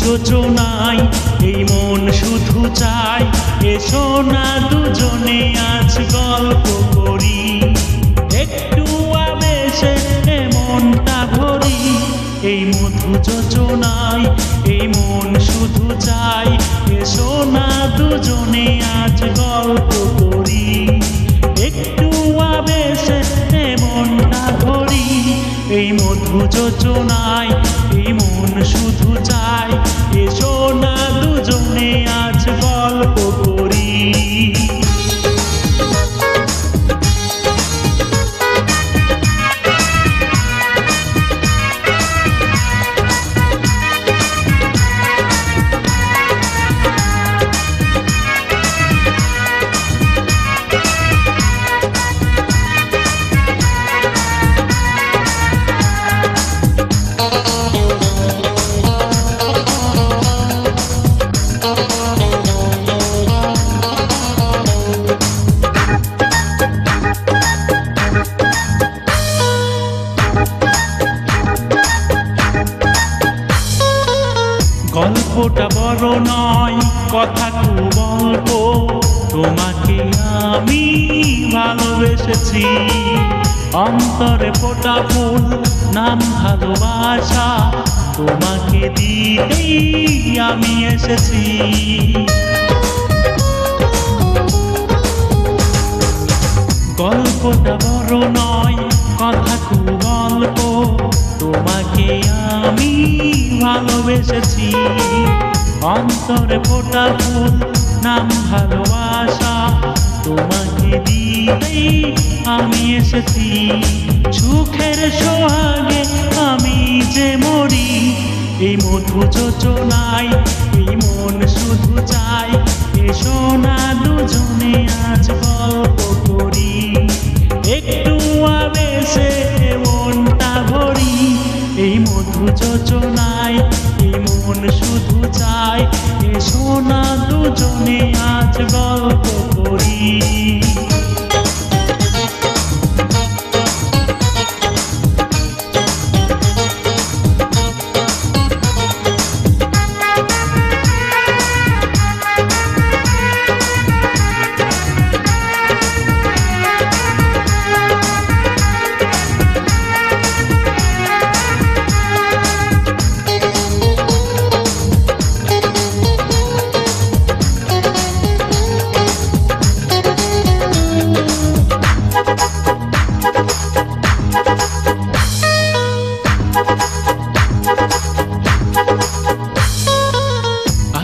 যোজনায় এই মন শুধু চায়, এসো না দুজনে আজ গল্প করি, একটু আবেশে মনটা ভরি। এই মধু যোজনায় এই মন শুধু চায়, এসো না দুজনে আজ গল্প করি, একটু আবেশে মনটা ভরি। এই মধু যোজনায় এই মন শুধু চায়, এসো না দুজনে আজ গল্প করি। গল্পটা বড় নয়, কথা খুব অল্প, তোমাকে আমি ভালোবেসেছি। অন্তরে ফোটা ফুল নাম ভালোবাসা, তোমাকে দিতেই আমি এসেছি। গল্পটা বড় নয়, কথা খুব অল্প, তোমাকে আমি ভালোবেসেছি। অন্তরে ফোটা ফুল নাম ভালোবাসা, তোমাকে দিতেই আমি এসেছি। সুখের সোহাগে আমি যে মরি, এই মধু যোজনায় এই মন শুধু চায়, এসো না দুজনে আজ গল্প করি, একটু আবেশে মনটা ভরি। এই মধু যোজনায় এই মন শুধু চায়, এসো না দুজনে আজ গল্প করি।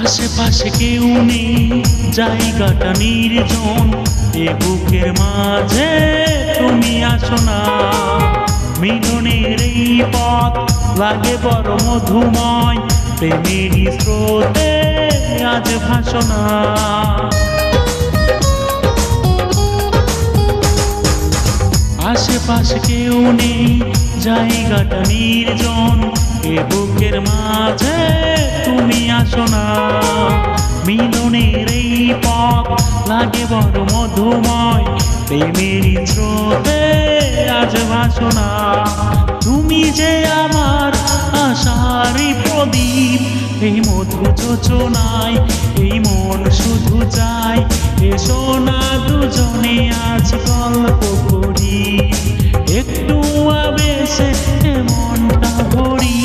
আশেপাশে কেউ নেই, জায়গাটা নির্জন, এ বুকের মাঝে তুমি আসো না। মিলনের এই পথ লাগে বড় মধুময়, প্রেমেরই স্রোতে আজ ভাসো না। আশেপাশে কেউ নেই, জায়গাটা নির্জন, এ বুকের মাঝে তুমি আসো না। মিলনের এই পথ লাগে বড় মধুময়, প্রেমেরই স্রোতে আজ ভাসো না। তুমি যে আমার আশারই প্রদীপ, এই মধু যোজনায় এই মন শুধু চায়, এসো না দুজনে আজ গল্প করি, একটু আবেশে মনটা ভরি।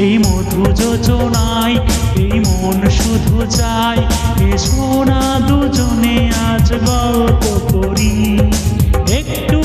এই মধু যোজনায় এই মন শুধু চায়, এসো না দুজনে আজ গল্প করি, একটু